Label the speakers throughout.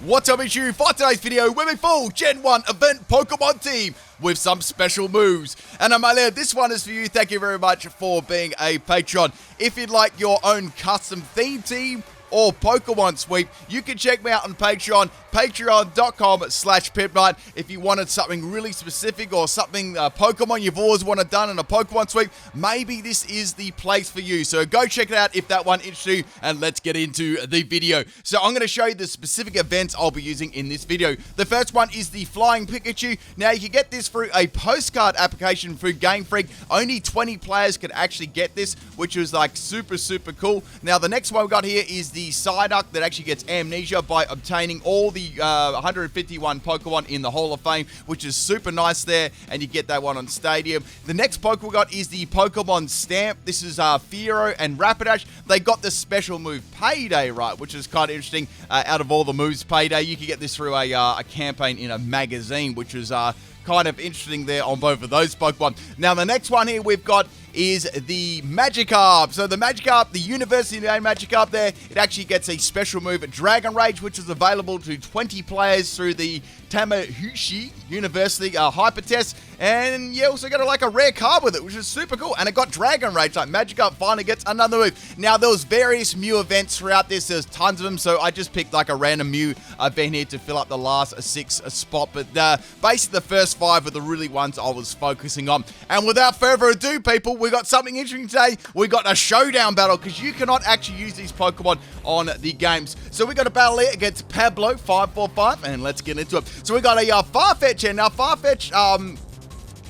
Speaker 1: What's up, it's you for today's video where we full Gen 1 event Pokemon team with some special moves. And Amalia, this one is for you. Thank you very much for being a patron. If you'd like your own custom theme team or Pokemon sweep, you can check me out on Patreon, patreon.com/PIMPNITE. If you wanted something really specific or something Pokemon you've always wanted done in a Pokemon sweep, maybe this is the place for you. So go check it out if that one interests you, and let's get into the video. So I'm going to show you the specific events I'll be using in this video. The first one is the Flying Pikachu. Now you can get this through a postcard application through Game Freak. Only 20 players could actually get this, which was like super cool. Now the next one we got here is the Psyduck that actually gets amnesia by obtaining all the 151 Pokemon in the Hall of Fame, which is super nice there, and you get that one on Stadium. The next Pokemon we got is the Pokemon Stamp. This is Fearow and Rapidash. They got the special move Payday, right, which is kind of interesting. Out of all the moves, Payday, you can get this through a campaign in a magazine, which is kind of interesting there on both of those Pokemon. Now, the next one here we've got is the Magikarp. So the Magikarp, the University name Magikarp there, it actually gets a special move, Dragon Rage, which is available to 20 players through the Tamehushi University Hyper Test. And you also got like a rare card with it, which is super cool. And it got Dragon Rage. Like Magikarp finally gets another move. Now, there was various Mew events throughout this. There's tons of them. So I just picked like a random Mew event here to fill up the last 6 spot. But basically the first 5 are the really ones I was focusing on. And without further ado, people, we got something interesting today. We got a Showdown Battle, because you cannot actually use these Pokemon on the games. So we got a battle here against Pablo 545, and let's get into it. So we got a Farfetch here. Now Farfetch,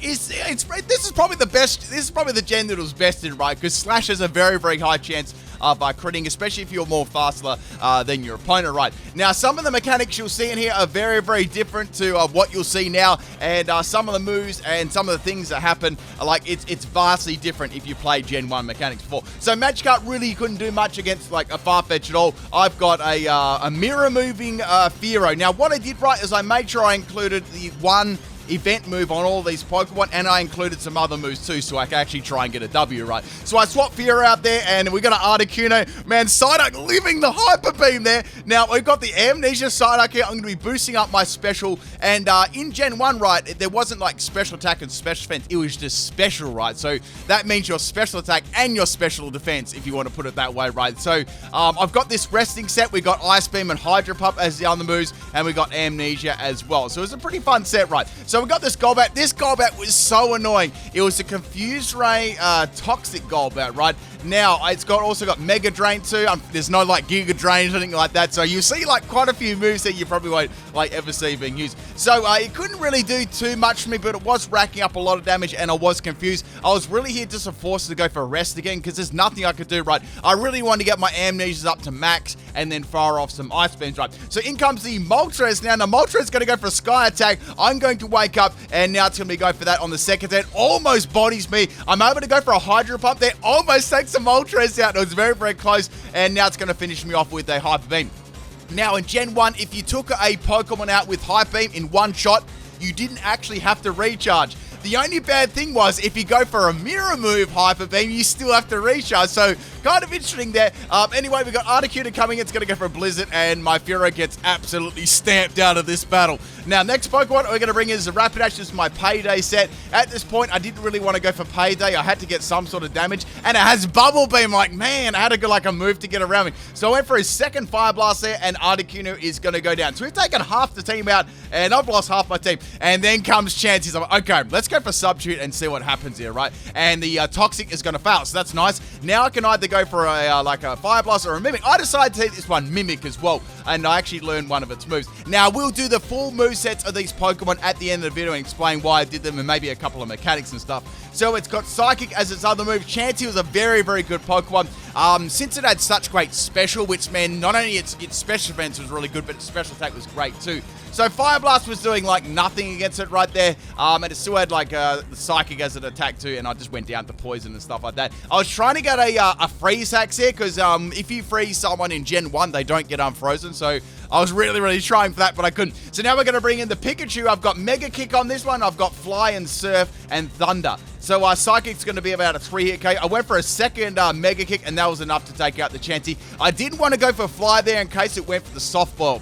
Speaker 1: this is probably the best. This is probably the gen that was best in, right? Because Slash has a very high chance of critting, especially if you're more faster than your opponent, right? Now, some of the mechanics you'll see in here are very different to what you'll see now, and some of the moves and some of the things that happen, like it's vastly different if you play Gen 1 mechanics before. So Magikarp really couldn't do much against like a Farfetch at all. I've got a mirror moving Fearow. Now, what I did right is I made sure I included the one event move on all these Pokemon, and I included some other moves too, so I can actually try and get a W, right? So I swapped Fearow out there, and we got an Articuno. Man, Psyduck living the Hyper Beam there. Now, we've got the Amnesia Psyduck here. I'm going to be boosting up my special, and in Gen 1, right, there wasn't like special attack and special defense. It was just special, right? So that means your special attack and your special defense, if you want to put it that way, right? So I've got this resting set. We got Ice Beam and Hydro Pump as the other moves, and we got Amnesia as well. So it's a pretty fun set, right? So we got this Golbat. This Golbat was so annoying. It was a Confused Ray Toxic Golbat, right? Now, it's also got Mega Drain too. There's no like Giga Drain or anything like that. So you see like quite a few moves that you probably won't like ever see being used. So it couldn't really do too much for me, but it was racking up a lot of damage, and I was confused. I was really here just forced to go for a rest again, because there's nothing I could do, right? I really wanted to get my Amnesias up to max and then fire off some Ice Beams, right? So in comes the Moltres. Now, the Moltres is going to go for a Sky Attack. I'm going to wake up, and now it's going to be go for that on the second turn. Almost bodies me. I'm able to go for a Hydro Pump there. Almost takes some Moltres out. It was very close, and now it's going to finish me off with a Hyper Beam. Now, in Gen 1, if you took a Pokemon out with Hyper Beam in one shot, you didn't actually have to recharge. The only bad thing was, if you go for a mirror move Hyper Beam, you still have to recharge. So, kind of interesting there. Anyway, we got Articuno coming. It's going to go for a Blizzard, and my Fearow gets absolutely stamped out of this battle. Now, next Pokemon we're going to bring is the Rapidash. This is my Payday set. At this point, I didn't really want to go for Payday. I had to get some sort of damage, and it has Bubble Beam. Like, man, I had to go like a move to get around me. So I went for his second Fire Blast there, and Articuno is going to go down. So we've taken half the team out, and I've lost half my team. And then comes Chansey. I'm like, okay, let's go for Substitute and see what happens here, right? And the Toxic is going to fail, so that's nice. Now I can either go for like a Fire Blast or a Mimic. I decided to take this one Mimic as well, and I actually learned one of its moves. Now, we'll do the full movesets of these Pokemon at the end of the video and explain why I did them, and maybe a couple of mechanics and stuff. So it's got Psychic as its other move. Chansey was a very good Pokemon. Since it had such great special, which meant not only its special defense was really good, but its special attack was great too. So Fire Blast was doing like nothing against it right there, and it still had like the Psychic as an attack too, and I just went down to Poison and stuff like that. I was trying to get a Freeze Hacks here, because if you freeze someone in Gen 1, they don't get unfrozen, so I was really trying for that, but I couldn't. So now we're going to bring in the Pikachu. I've got Mega Kick on this one. I've got Fly and Surf and Thunder. So Psychic's going to be about a 3-hit KO. I went for a second Mega Kick, and that was enough to take out the Chansey. I didn't want to go for Fly there in case it went for the Softball.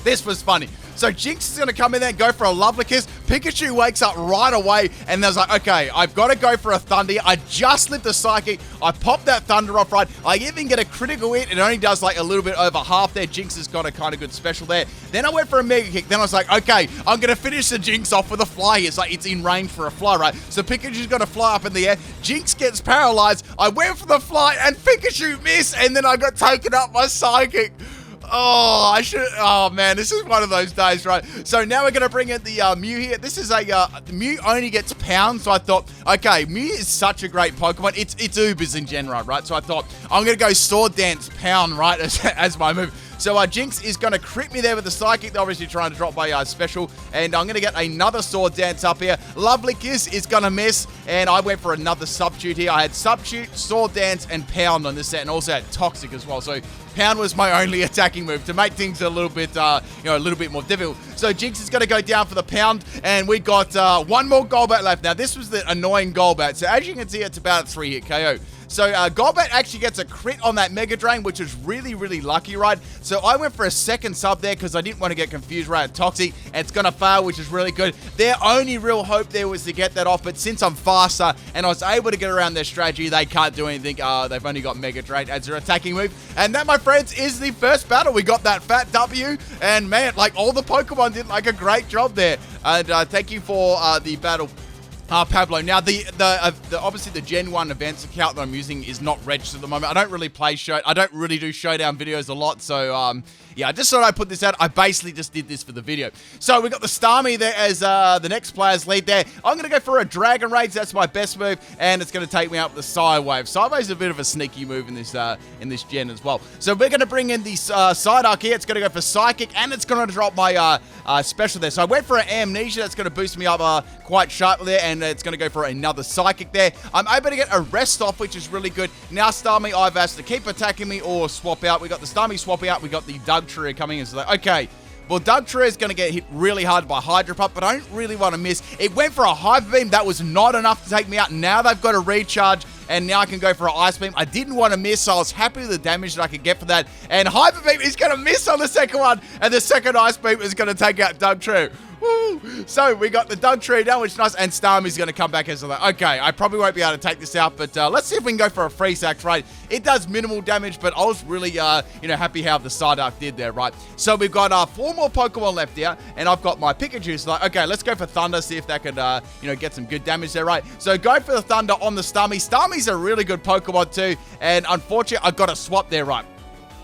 Speaker 1: This was funny. So Jinx is going to come in there and go for a lovely kiss. Pikachu wakes up right away, and there's like, okay, I've got to go for a Thunder. I just lived the Psychic. I popped that Thunder off right. I even get a critical hit. It only does like a little bit over half there. Jinx has got a kind of good special there. Then I went for a Mega Kick. Then I was like, okay, I'm going to finish the Jinx off with a fly here. It's like it's in range for a fly, right? So Pikachu's going to fly up in the air. Jinx gets paralyzed. I went for the fly, and Pikachu missed, and then I got taken up by Psychic. Oh, man, this is one of those days, right? So now we're going to bring in the Mew here. This is the Mew only gets pound, so I thought, okay, Mew is such a great Pokemon. It's Ubers in general, right? So I thought, I'm going to go Sword Dance pound, right, as my move. So Jinx is going to crit me there with the Psychic. They're obviously trying to drop my special. And I'm going to get another Sword Dance up here. Lovely Kiss is going to miss. And I went for another Substitute here. I had Substitute, Sword Dance, and Pound on this set. And also had Toxic as well. So Pound was my only attacking move to make things a little bit, a little bit more difficult. So Jinx is going to go down for the Pound. And we got one more Golbat left. Now, this was the annoying Golbat. So as you can see, it's about a 3-hit KO. So Golbat actually gets a crit on that Mega Drain, which is really, really lucky, right? So I went for a second sub there because I didn't want to get confused, right? Toxic, and it's going to fail, which is really good. Their only real hope there was to get that off, but since I'm faster and I was able to get around their strategy, they can't do anything. They've only got Mega Drain as their attacking move. And that, my friends, is the first battle. We got that fat W, and man, like all the Pokemon did like a great job there. And thank you for the battle. Pablo. Now, obviously the Gen 1 events account that I'm using is not registered at the moment. I don't really do Showdown videos a lot, so yeah, I just thought I'd put this out. I basically just did this for the video. So we got the Starmie there as the next player's lead there. I'm going to go for a Dragon Rage. That's my best move, and it's going to take me out with the Psywave. Psywave is a bit of a sneaky move in this gen as well. So we're going to bring in the Psyduck here. It's going to go for Psychic, and it's going to drop my special there. So I went for an Amnesia. That's going to boost me up quite sharply there, and it's going to go for another Psychic there. I'm able to get a Rest Off, which is really good. Now Starmie either has to keep attacking me or swap out. We got the Starmie swapping out. We got the Dugtrio coming in. So like, okay, well, Dugtrio is going to get hit really hard by Hydro Pump, but I don't really want to miss. It went for a Hyper Beam. That was not enough to take me out. Now they've got a recharge, and now I can go for an Ice Beam. I didn't want to miss, so I was happy with the damage that I could get for that. And Hyper Beam is going to miss on the second one, and the second Ice Beam is going to take out Dugtrio. Woo! So we got the Dugtrio down, which is nice, and Starmie's going to come back as like, okay, I probably won't be able to take this out, but let's see if we can go for a free sack, right? It does minimal damage, but I was really, happy how the Psyduck did there, right? So we've got 4 more Pokemon left here, and I've got my Pikachu. So like, okay, let's go for Thunder, see if that could, get some good damage there, right? So go for the Thunder on the Starmie. Starmie's a really good Pokemon too, and unfortunately, I got a swap there, right?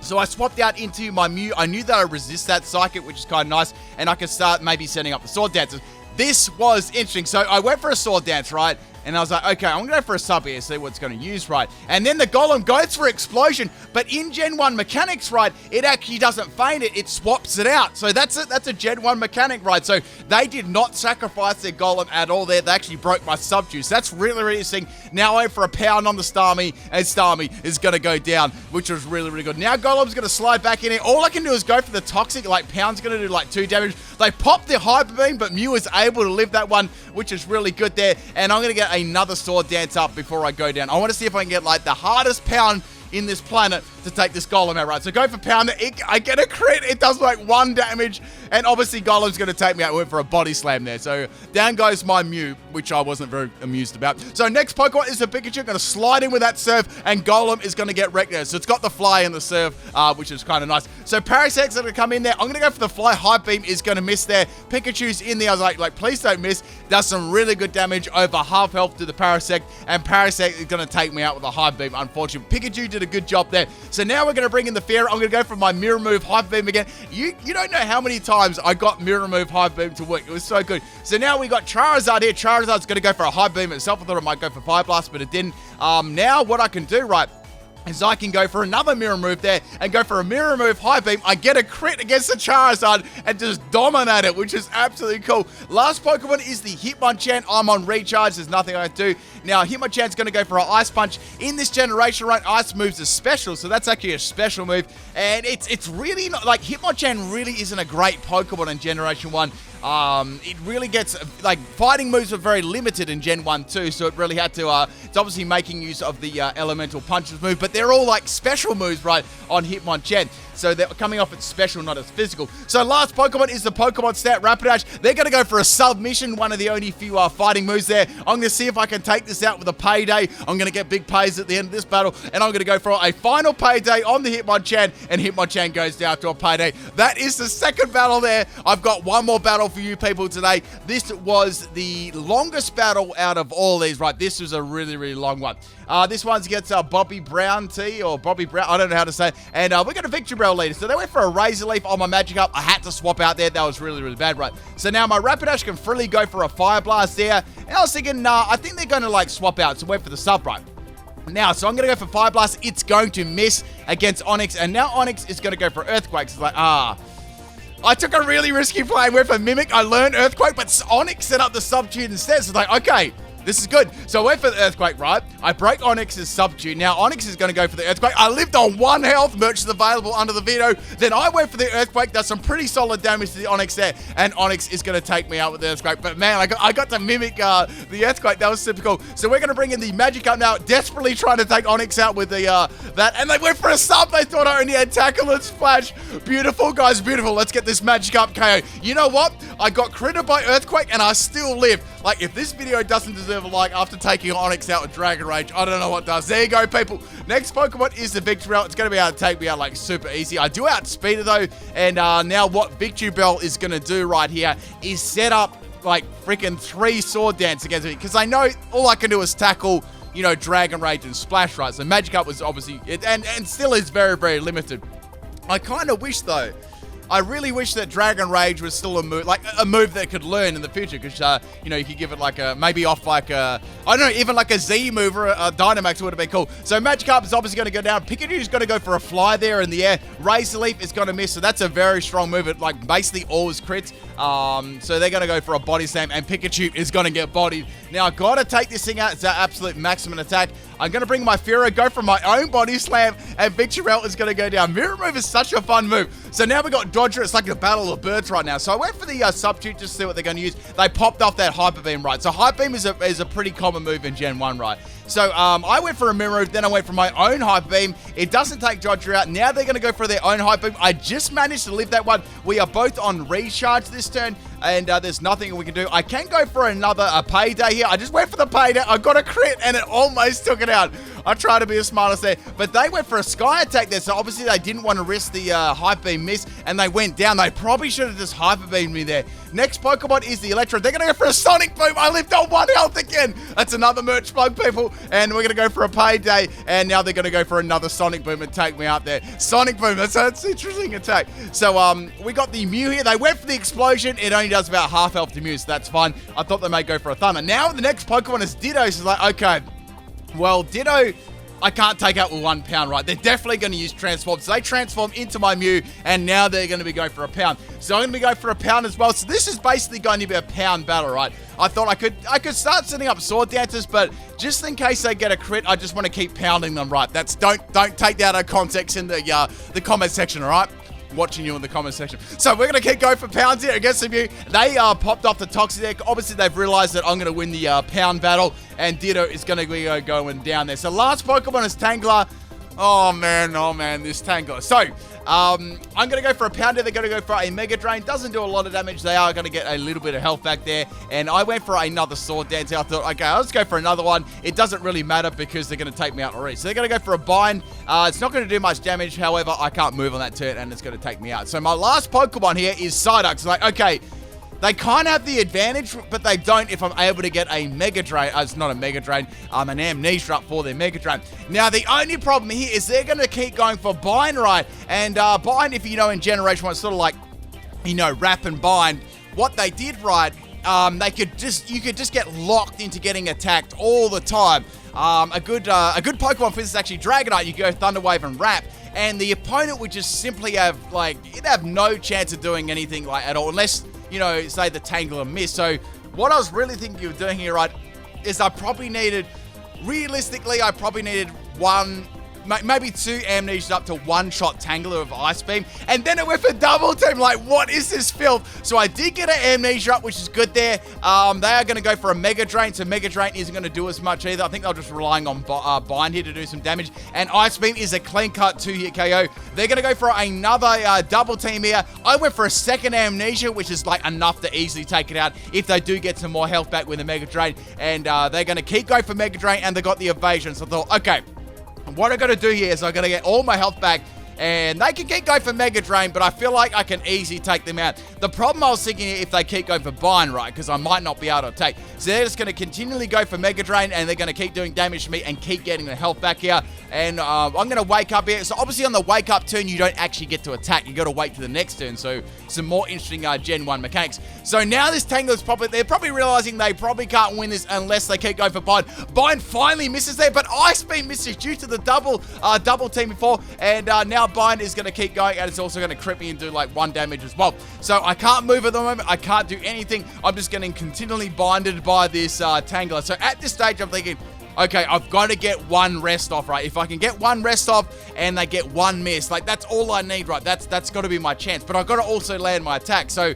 Speaker 1: So I swapped out into my Mew. I knew that I resist that Psychic, which is kind of nice, and I could start maybe setting up the Sword Dances. This was interesting. So I went for a Sword Dance, right? And I was like, okay, I'm going to go for a sub here, see what it's going to use, right? And then the Golem goes for Explosion, but in Gen 1 mechanics, right, it actually doesn't feint it, it swaps it out. So that's a Gen 1 mechanic, right? So they did not sacrifice their Golem at all there. They actually broke my Subjuice. That's really, really interesting. Now I went for a pound on the Starmie, and Starmie is going to go down, which was really, really good. Now Golem's going to slide back in here. All I can do is go for the Toxic, like Pound's going to do like 2 damage. They popped the Hyper Beam, but Mew is able to live that one, which is really good there. And I'm going to get another Sword Dance up before I go down. I want to see if I can get like the hardest Pound in this planet to take this Golem out, right? So go for Pound. I get a crit. It does like 1 damage. And obviously Golem's going to take me out. I went for a Body Slam there. So down goes my Mew, which I wasn't very amused about. So next Pokemon is a Pikachu. Going to slide in with that Surf, and Golem is going to get wrecked there. So it's got the Fly and the Surf, which is kind of nice. So Parasect's going to come in there. I'm going to go for the Fly. Hype Beam is going to miss there. Pikachu's in there. I was like, please don't miss. Does some really good damage, over half health to the Parasect, and Parasect is going to take me out with a Hype Beam, unfortunately. Pikachu did a good job there. So now we're going to bring in the Fear. I'm going to go for my Mirror Move Hype Beam again. You don't know how many times I got Mirror Move Hype Beam to work. It was so good. So now we got Charizard here. Charizard's going to go for a Hype Beam itself. I thought it might go for Fire Blast, but it didn't. Now what I can do, right, is I can go for another Mirror Move there and go for a Mirror Move Hype Beam. I get a crit against the Charizard and just dominate it, which is absolutely cool. Last Pokemon is the Hitmonchan. I'm on recharge. There's nothing I can do. Now, Hitmonchan's going to go for an Ice Punch. In this generation, right, Ice moves is special, so that's actually a special move. And it's really not, like, Hitmonchan really isn't a great Pokemon in Generation 1. It really gets, like, fighting moves are very limited in Gen 1 too, so it really had to, it's obviously making use of the Elemental Punches move, but they're all, like, special moves, right, on Hitmonchan. So they're coming off its special, not its physical. So last Pokemon is the Pokemon Stat Rapidash. They're going to go for a submission, one of the only few fighting moves there. I'm going to see if I can take this out with a payday. I'm going to get big pays at the end of this battle, and I'm going to go for a final payday on the Hitmonchan, and Hitmonchan goes down to a payday. That is the second battle there. I've got one more battle for you people today. This was the longest battle out of all these, right? This was a really, really long one. This one's against Bobby Brown T, or Bobby Brown, I don't know how to say it. And we got a Victory Bell leader. So they went for a Razor Leaf on my Magikarp. I had to swap out there. That was really, really bad, right? So now my Rapidash can freely go for a Fire Blast there. And I was thinking, nah, I think they're going to like swap out. So went for the sub, right? Now, so I'm going to go for Fire Blast. It's going to miss against Onix. And now Onix is going to go for Earthquake. It's like, I took a really risky play and went for Mimic. I learned Earthquake, but Onix set up the Substitute instead. So it's like, okay, this is good. So I went for the Earthquake, right? I break Onix's Substitute. Now Onix is going to go for the Earthquake. I lived on 1 health. Merch is available under the video. Then I went for the Earthquake. Does some pretty solid damage to the Onix there. And Onix is going to take me out with the Earthquake. But man, I got to mimic the Earthquake. That was super cool. So we're going to bring in the Magikarp now. Desperately trying to take Onix out with the that. And they went for a sub. They thought I only had Tackle and Splash. Beautiful, guys. Beautiful. Let's get this Magikarp KO. You know what? I got critted by Earthquake and I still live. Like, if this video doesn't deserve a like after taking Onix out with Dragon Rage, I don't know what does. There you go, people. Next Pokemon is the Victory Bell. It's going to be able to take me out, like, super easy. I do outspeed it, though. And now what Victory Bell is going to do right here is set up, like, freaking 3 Sword Dance against me. Because I know all I can do is tackle, you know, Dragon Rage and Splash, right? So Magikarp was obviously, and still is very, very limited. I kind of wish, though, I really wish that Dragon Rage was still a move, like a move that could learn in the future, because, you know, you could give it like a, maybe off like a, I don't know, even like a Z move or a Dynamax would have been cool. So Magikarp is obviously going to go down. Pikachu's going to go for a fly there in the air. Razor Leaf is going to miss, so that's a very strong move. It like basically always crits. So they're going to go for a body slam, and Pikachu is going to get bodied. Now, I've got to take this thing out. It's our absolute maximum attack. I'm going to bring my Fira, go for my own body slam, and Victory Bell is going to go down. Mirror move is such a fun move. So now we got Dodger. It's like a battle of birds right now. So I went for the Substitute just to see what they're going to use. They popped off that Hyper Beam, right? So Hyper Beam is a pretty common move in Gen 1, right? So I went for a Mirror move, then I went for my own Hyper Beam. It doesn't take Dodger out. Now they're going to go for their own Hyper Beam. I just managed to live that one. We are both on recharge this turn, and there's nothing we can do. I can go for another payday here. I just went for the payday. I got a crit, and it almost took it out. I tried to be as smart as there, but they went for a Sky Attack there, so obviously they didn't want to risk the Hyper Beam miss, and they went down. They probably should have just Hyper Beamed me there. Next Pokemon is the Electro. They're going to go for a Sonic Boom. I lived on 1 health again. That's another merch plug, people, and we're going to go for a payday, and now they're going to go for another Sonic Boom and take me out there. Sonic Boom, that's an interesting attack. So we got the Mew here. They went for the Explosion. It only does about half health to Mew, so that's fine. I thought they may go for a Thunder. Now the next Pokemon is Ditto, so it's like, okay, well, Ditto, I can't take out with 1 pound, right? They're definitely going to use Transform. So they transform into my Mew, and now they're going to be going for a pound. So I'm going to be going for a pound as well. So this is basically going to be a pound battle, right? I thought I could start setting up Sword Dances, but just in case they get a crit, I just want to keep pounding them, right? That's don't take that out of context in the comment section, all right? Watching you in the comment section. So we're going to keep going for pounds here against the Mew. They popped off the Toxic deck. Obviously, they've realized that I'm going to win the pound battle, and Ditto is going to be going down there. So last Pokemon is Tangela. Oh man, this Tangela. So I'm going to go for a pounder. They're going to go for a Mega Drain. Doesn't do a lot of damage. They are going to get a little bit of health back there. And I went for another Sword Dance. I thought, okay, I'll just go for another one. It doesn't really matter because they're going to take me out already. So they're going to go for a Bind. It's not going to do much damage. However, I can't move on that turn, and it's going to take me out. So my last Pokemon here is Psyduck. It's like, okay, they kind of have the advantage, but they don't if I'm able to get a Mega Drain. It's not a Mega Drain. An Amnesia up for their Mega Drain. Now, the only problem here is they're going to keep going for Bind, right? And Bind, if you know, in Generation 1, it's sort of like, you know, Wrap and Bind. What they did, right, you could just get locked into getting attacked all the time. A good Pokemon for this is actually Dragonite. You go Thunder Wave and Wrap, and the opponent would just simply have, like, it'd have no chance of doing anything like at all, unless, you know, say the Tangler miss. So what I was really thinking of doing here, right, is I probably needed, realistically, I probably needed one, maybe 2 Amnesias up to one-shot Tangler with Ice Beam, and then it went for double team. Like, what is this filth? So I did get an Amnesia up, which is good there. They are going to go for a Mega Drain, so Mega Drain isn't going to do as much either. I think they're just relying on Bind here to do some damage, and Ice Beam is a clean-cut 2-hit KO. They're going to go for another double team here. I went for a second Amnesia, which is like enough to easily take it out if they do get some more health back with the Mega Drain, and they're going to keep going for Mega Drain, and they got the evasion. So I thought, okay, what I'm going to do here is I'm going to get all my health back, and they can keep going for Mega Drain, but I feel like I can easily take them out. The problem I was thinking, if they keep going for Bind, right, because I might not be able to take. So they're just going to continually go for Mega Drain, and they're going to keep doing damage to me and keep getting the health back here. And I'm going to wake up here. So obviously on the wake up turn, you don't actually get to attack. You got to wait to the next turn. So some more interesting Gen 1 mechanics. So now this Tangler's they're probably realizing they probably can't win this unless they keep going for Bind. Bind finally misses there, but Ice Beam misses due to the double team before. And now Bind is going to keep going, and it's also going to crit me and do like 1 damage as well. So I can't move at the moment. I can't do anything. I'm just getting continually binded by this Tangler. So at this stage, I'm thinking, okay, I've got to get 1 rest off, right? If I can get 1 rest off and they get 1 miss, like that's all I need, right? That's got to be my chance. But I've got to also land my attack. So,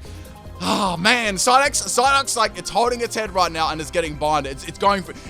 Speaker 1: oh man, Psyduck's like, it's holding its head right now and it's getting binded.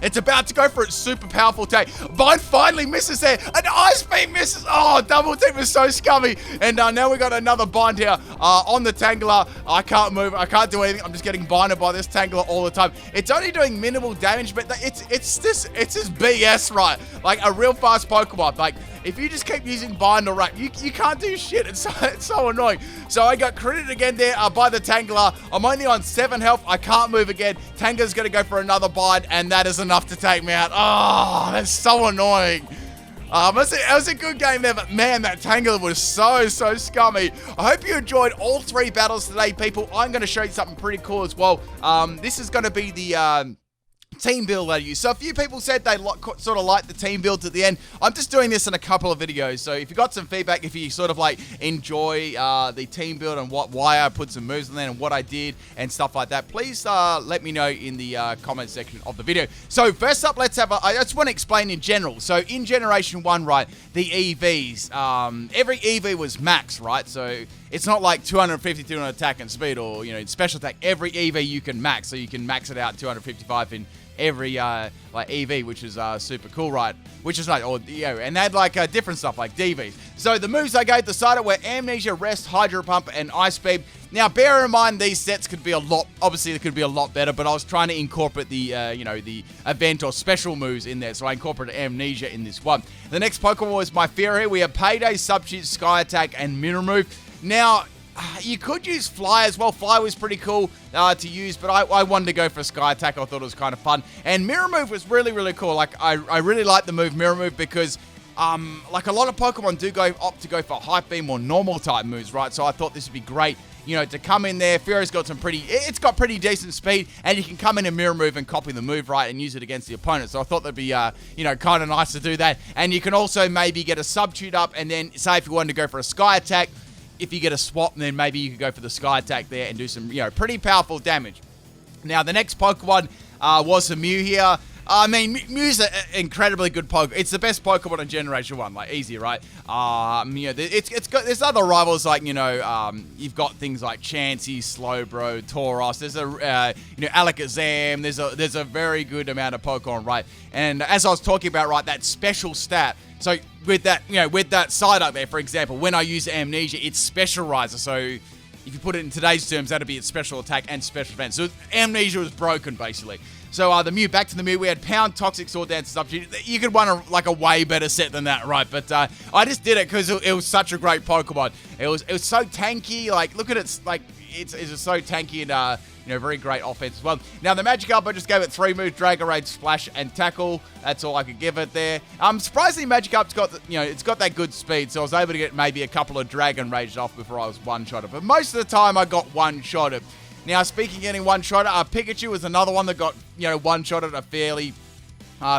Speaker 1: It's about to go for its super powerful attack. Bind finally misses there. An Ice Beam misses. Oh, double team is so scummy. And now we got another bind here on the Tangler. I can't move. I can't do anything. I'm just getting binded by this Tangler all the time. It's only doing minimal damage, but it's just BS, right? Like a real fast Pokemon. Like, if you just keep using Bind or Rack, you can't do shit. It's so annoying. So I got critted again there by the Tangler. I'm only on 7 health. I can't move again. Tangler's going to go for another Bind, and that is enough to take me out. Oh, that's so annoying. It was a good game there, but man, that Tangler was so scummy. I hope you enjoyed all 3 battles today, people. I'm going to show you something pretty cool as well. This is going to be the team build I use. So a few people said they sort of like the team builds at the end. I'm just doing this in a couple of videos. So if you got some feedback, if you sort of like enjoy the team build and why I put some moves in there and what I did and stuff like that, please let me know in the comment section of the video. So first up, I just want to explain in general. So in Generation 1, right, the EVs, every EV was max, right? So it's not like 250 on attack and speed or, you know, special attack. Every EV you can max. So you can max it out 255 in every like EV, which is super cool, right? Which is nice. Or, you know, and they had like different stuff like DVs. So the moves I gave the Psyduck were Amnesia, Rest, Hydro Pump, and Ice Beam. Now, bear in mind, these sets could be a lot, obviously, they could be a lot better, but I was trying to incorporate the, you know, the event or special moves in there, so I incorporated Amnesia in this one. The next Pokemon was my Fear here. We have Payday, Substitute, Sky Attack, and Mirror Move. Now, you could use Fly as well. Fly was pretty cool to use, but I wanted to go for Sky Attack. I thought it was kind of fun. And Mirror Move was really cool. Like, I really like the move Mirror Move because like a lot of Pokemon do opt to go for Hype Beam or normal type moves, right? So I thought this would be great, you know, to come in there. Fearo's got it's got pretty decent speed, and you can come in and Mirror Move and copy the move, right, and use it against the opponent. So I thought that'd be, you know, kind of nice to do that. And you can also maybe get a Substitute up, and then say if you wanted to go for a Sky Attack, if you get a swap, then maybe you could go for the Sky Attack there and do some, you know, pretty powerful damage. Now, the next Pokemon was a Mew here. I mean, Mew's an incredibly good Pokemon. It's the best Pokemon in Generation 1, like, easy, right? You know, there's other rivals, like, you know, you've got things like Chansey, Slowbro, Tauros. There's a, you know, Alakazam. There's a very good amount of Pokemon, right? And as I was talking about, right, that special stat. So with that, you know, with that Psyduck there, for example, when I use Amnesia, it's Special Riser. So if you put it in today's terms, that'd be its special attack and special defense. So Amnesia was broken, basically. So the Mew, back to the Mew, we had Pound, Toxic, Sword Dance, Substitute. You could run a way better set than that, right? But I just did it because it was such a great Pokemon. It was so tanky. Like, look at it, like it's just so tanky and you know, very great offense as well. Now, the Magikarp, I just gave it 3 moves: Dragon Rage, Splash, and Tackle. That's all I could give it there. Surprisingly, Magikarp's got, you know, it's got that good speed, so I was able to get maybe a couple of Dragon Rages off before I was one-shotted. But most of the time, I got one-shotted. Now, speaking of getting one-shotted, Pikachu was another one that got, you know, one-shotted a fairly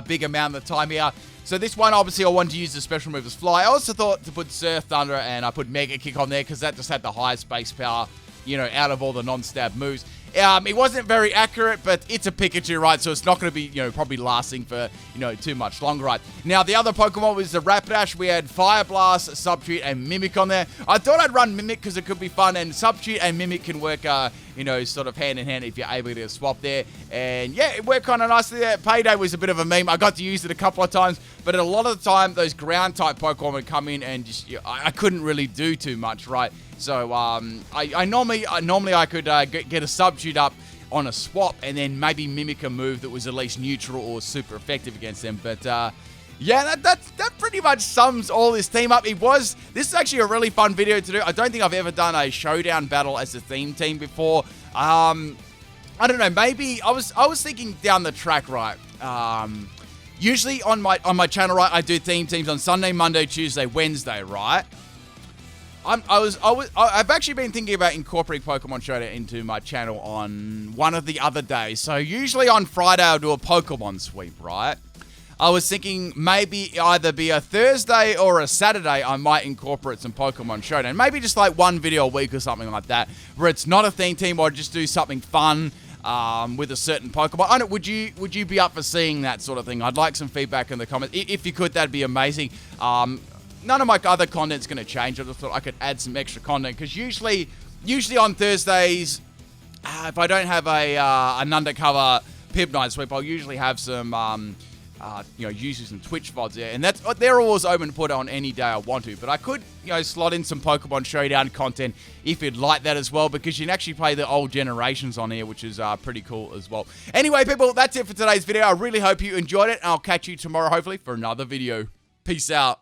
Speaker 1: big amount of the time here. So this one, obviously, I wanted to use the special move as Fly. I also thought to put Surf, Thunder, and I put Mega Kick on there because that just had the highest base power, you know, out of all the non-stab moves. It wasn't very accurate, but it's a Pikachu, right? So it's not going to be, probably lasting for, too much longer, right? Now, the other Pokemon was the Rapidash. We had Fire Blast, Substitute, and Mimic on there. I thought I'd run Mimic because it could be fun, and Substitute and Mimic can work, sort of hand in hand if you're able to swap there. And yeah, it worked kind of nicely there. Payday was a bit of a meme. I got to use it a couple of times, but a lot of the time, those ground type Pokemon would come in and just, I couldn't really do too much, right? So, I normally I could get a Substitute up on a swap and then maybe mimic a move that was at least neutral or super effective against them. But, yeah, that pretty much sums all this team up. This is actually a really fun video to do. I don't think I've ever done a Showdown Battle as a theme team before. I don't know, maybe I was thinking down the track, right? Usually on my channel, right, I do theme teams on Sunday, Monday, Tuesday, Wednesday, right? I've actually been thinking about incorporating Pokemon Showdown into my channel on one of the other days. So usually on Friday I'll do a Pokemon sweep, right? I was thinking maybe either be a Thursday or a Saturday I might incorporate some Pokemon Showdown. Maybe just like one video a week or something like that, where it's not a theme team or just do something fun with a certain Pokemon. I don't, would you be up for seeing that sort of thing? I'd like some feedback in the comments. If you could, that'd be amazing. None of my other content's going to change. I just thought I could add some extra content because usually on Thursdays, if I don't have an undercover PIMPNITE sweep, I'll usually have some usually some Twitch VODs there, and they're always open to put on any day I want to. But I could slot in some Pokemon Showdown content if you'd like that as well, because you can actually play the old generations on here, which is pretty cool as well. Anyway, people, that's it for today's video. I really hope you enjoyed it, and I'll catch you tomorrow hopefully for another video. Peace out.